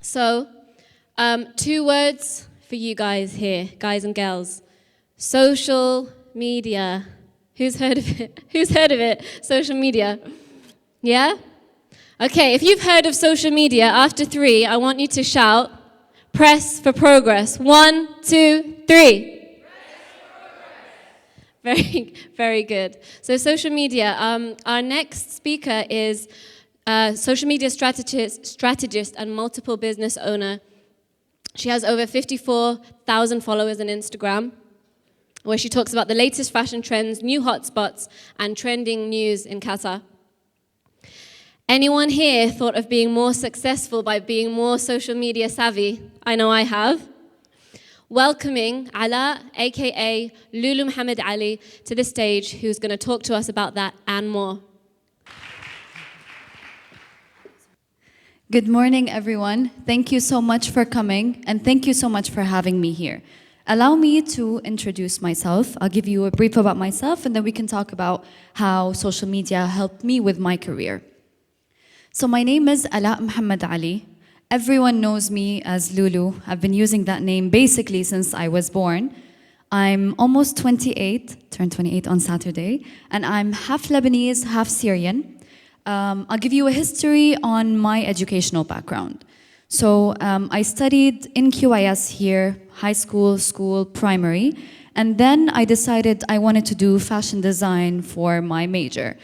So, two words for you guys here, guys and girls. Social media. Who's heard of it? Who's heard of it? Social media. Yeah? Okay, if you've heard of social media, after three, I want you to shout, press for progress. 1, 2, 3. Very, very good. So social media. Our next speaker is social media strategist and multiple business owner. She has over 54,000 followers on Instagram, where she talks about the latest fashion trends, new hotspots, and trending news in Qatar. Anyone here thought of being more successful by being more social media savvy? I know I have. Welcoming Ala, aka Lulu Mohammad Ali, to the stage, who's going to talk to us about that and more. Good morning, everyone. Thank you so much for coming, and thank you so much for having me here. Allow me to introduce myself. I'll give you a brief about myself, and then we can talk about how social media helped me with my career. So my name is Ala Mohammad Ali. Everyone knows me as Lulu. I've been using that name basically since I was born. I'm almost 28, turned 28 on Saturday, and I'm half Lebanese, half Syrian. I'll give you a history on my educational background. So I studied in QIS here, high school, school, primary, and then I decided I wanted to do fashion design for my major.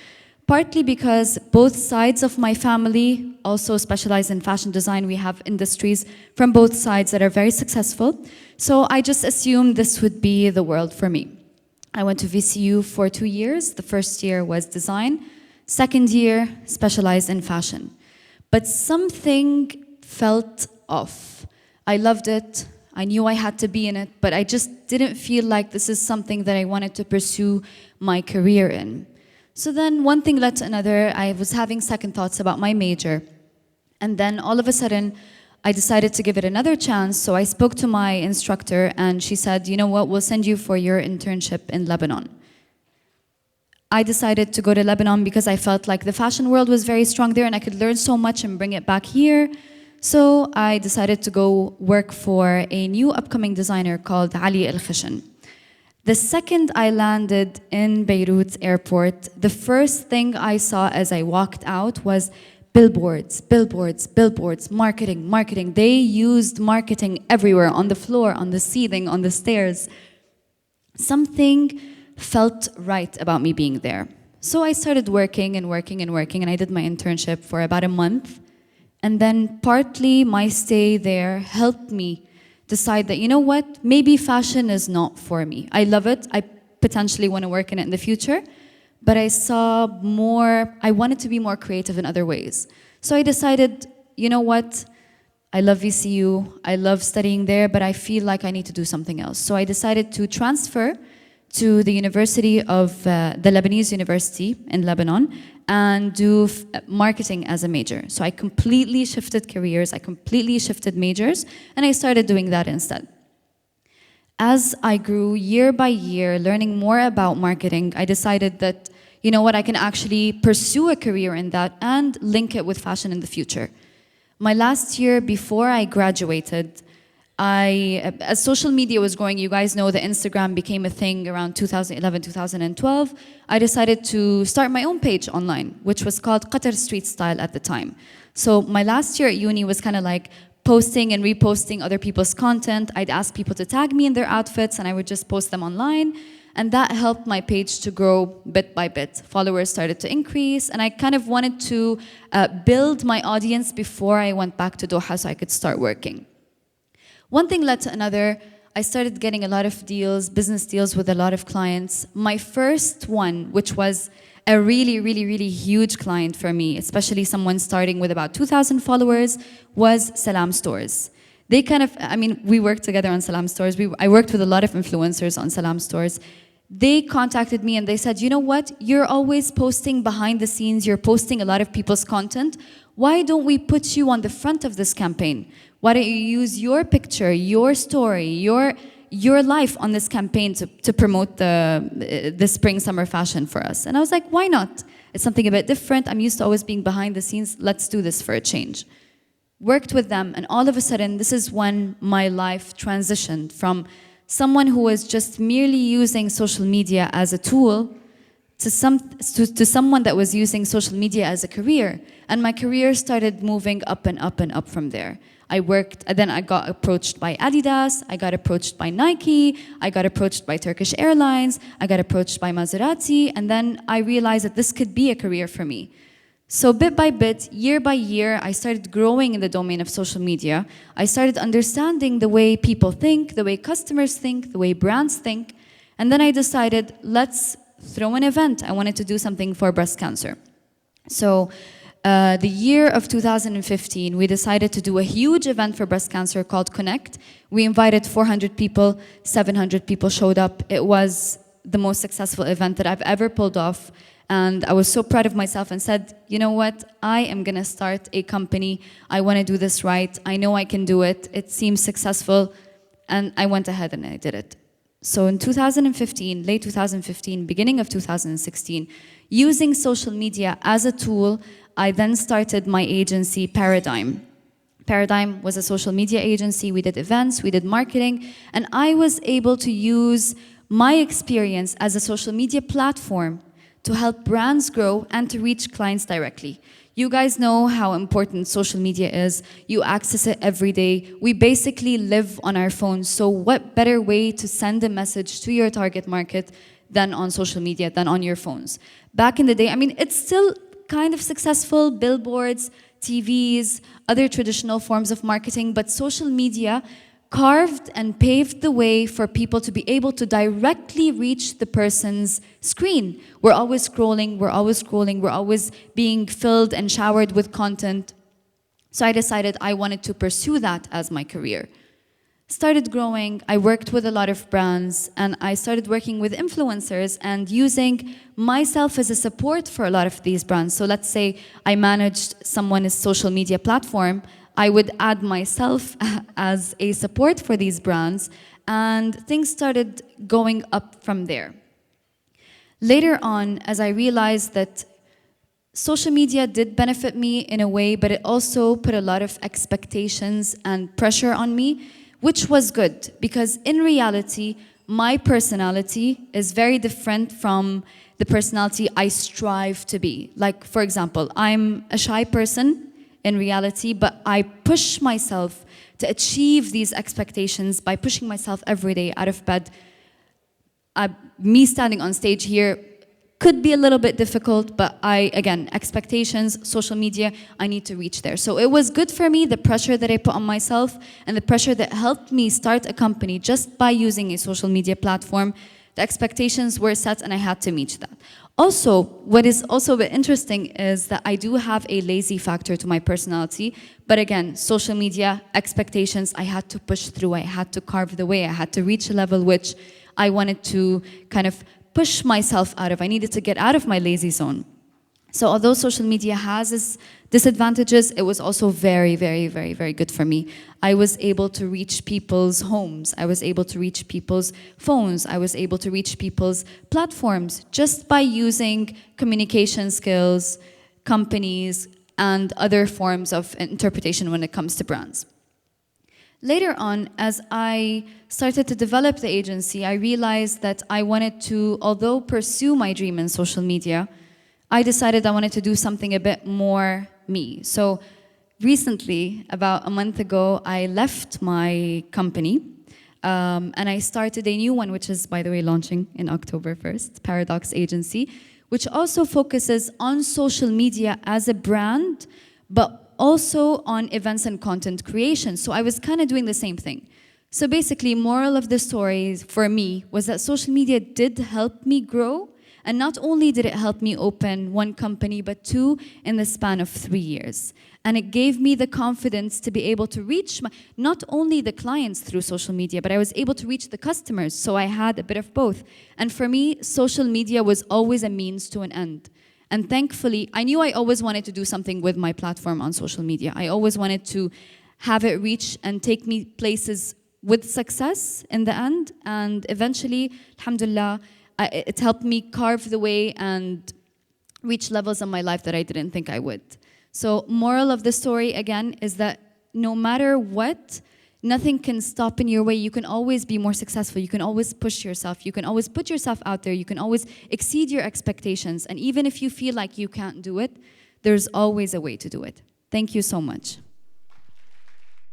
Partly because both sides of my family also specialize in fashion design. We have industries from both sides that are very successful. So I just assumed this would be the world for me. I went to VCU for 2 years. The first year was design. Second year, specialized in fashion. But something felt off. I loved it. I knew I had to be in it, but I just didn't feel like this is something that I wanted to pursue my career in. So then one thing led to another. I was having second thoughts about my major. And then all of a sudden, I decided to give it another chance. So I spoke to my instructor and she said, you know what, we'll send you for your internship in Lebanon. I decided to go to Lebanon because I felt like the fashion world was very strong there and I could learn so much and bring it back here. So I decided to go work for a new upcoming designer called Ali Al-Khashan. The second I landed in Beirut airport, the first thing I saw as I walked out was billboards, billboards, billboards, marketing, marketing. They used marketing everywhere, on the floor, on the ceiling, on the stairs. Something felt right about me being there. So I started working and working and working, and I did my internship for about a month. And then partly my stay there helped me decide that, you know what, maybe fashion is not for me. I love it. I potentially want to work in it in the future, but I saw more, I wanted to be more creative in other ways. So I decided, you know what, I love VCU, I love studying there, but I feel like I need to do something else. So I decided to transfer to the University of the Lebanese University in Lebanon and do marketing as a major. So I completely shifted careers, I completely shifted majors, and I started doing that instead. As I grew year by year, learning more about marketing, I decided that, you know what, I can actually pursue a career in that and link it with fashion in the future. My last year before I graduated, as social media was growing, you guys know that Instagram became a thing around 2011, 2012. I decided to start my own page online, which was called Qatar Street Style at the time. So my last year at uni was kind of like posting and reposting other people's content. I'd ask people to tag me in their outfits and I would just post them online. And that helped my page to grow bit by bit. Followers started to increase and I kind of wanted to build my audience before I went back to Doha so I could start working. One thing led to another. I started getting a lot of deals, business deals with a lot of clients. My first one, which was a really, really, really huge client for me, especially someone starting with about 2,000 followers, was Salam Stores. They kind of, I mean, we worked together on Salam Stores. I worked with a lot of influencers on Salam Stores. They contacted me and they said, you know what, you're always posting behind the scenes, you're posting a lot of people's content. Why don't we put you on the front of this campaign? Why don't you use your picture, your story, your life on this campaign to promote the spring summer fashion for us? And I was like, why not? It's something a bit different. I'm used to always being behind the scenes. Let's do this for a change. worked with them, and all of a sudden, this is when my life transitioned from someone who was just merely using social media as a tool to someone that was using social media as a career. And my career started moving up and up and up from there. Then I got approached by Adidas, I got approached by Nike, I got approached by Turkish Airlines, I got approached by Maserati, and then I realized that this could be a career for me. So bit by bit, year by year, I started growing in the domain of social media. I started understanding the way people think, the way customers think, the way brands think, and then I decided, let's throw an event. I wanted to do something for breast cancer. So the year of 2015, we decided to do a huge event for breast cancer called Connect. We invited 400 people, 700 people showed up. It was the most successful event that I've ever pulled off. And I was so proud of myself and said, you know what, I am gonna start a company. I wanna do this right. I know I can do it. It seems successful. And I went ahead and I did it. So in 2015, late 2015, beginning of 2016, using social media as a tool, I then started my agency, Paradigm. Paradigm was a social media agency. We did events, we did marketing, and I was able to use my experience as a social media platform to help brands grow and to reach clients directly. You guys know how important social media is. You access it every day. We basically live on our phones, so what better way to send a message to your target market than on social media, than on your phones? Back in the day, I mean, it's still kind of successful, billboards, TVs, other traditional forms of marketing, but social media carved and paved the way for people to be able to directly reach the person's screen. We're always scrolling, we're always being filled and showered with content. So I decided I wanted to pursue that as my career. Started growing, I worked with a lot of brands, and I started working with influencers and using myself as a support for a lot of these brands. So let's say I managed someone's social media platform, I would add myself as a support for these brands, and things started going up from there. Later on, as I realized that social media did benefit me in a way, but it also put a lot of expectations and pressure on me, which was good, because in reality, my personality is very different from the personality I strive to be. Like, for example, I'm a shy person in reality, but I push myself to achieve these expectations by pushing myself every day out of bed. Me standing on stage here could be a little bit difficult, but again, expectations, social media, I need to reach there. So it was good for me, the pressure that I put on myself and the pressure that helped me start a company just by using a social media platform. The expectations were set and I had to meet that. Also, what is also a bit interesting is that I do have a lazy factor to my personality, but again, social media, expectations, I had to push through, I had to carve the way, I had to reach a level which I wanted to kind of push myself out of. I needed to get out of my lazy zone. So although social media has its disadvantages, it was also very, very, very, very good for me. I was able to reach people's homes. I was able to reach people's phones. I was able to reach people's platforms just by using communication skills, companies, and other forms of interpretation when it comes to brands. Later on, as I started to develop the agency, I realized that I wanted to, although pursue my dream in social media, I decided I wanted to do something a bit more me. So recently, about a month ago, I left my company and I started a new one, which is, by the way, launching in October 1st, Paradox Agency, which also focuses on social media as a brand, but also on events and content creation. So I was kind of doing the same thing. So basically, moral of the story for me was that social media did help me grow. And not only did it help me open one company, but two in the span of 3 years. And it gave me the confidence to be able to reach not only the clients through social media, but I was able to reach the customers. So I had a bit of both. And for me, social media was always a means to an end. And thankfully, I knew I always wanted to do something with my platform on social media. I always wanted to have it reach and take me places with success in the end. And eventually, alhamdulillah, it helped me carve the way and reach levels in my life that I didn't think I would. So moral of the story, again, is that no matter what, nothing can stop in your way. You can always be more successful. You can always push yourself. You can always put yourself out there. You can always exceed your expectations. And even if you feel like you can't do it, there's always a way to do it. Thank you so much.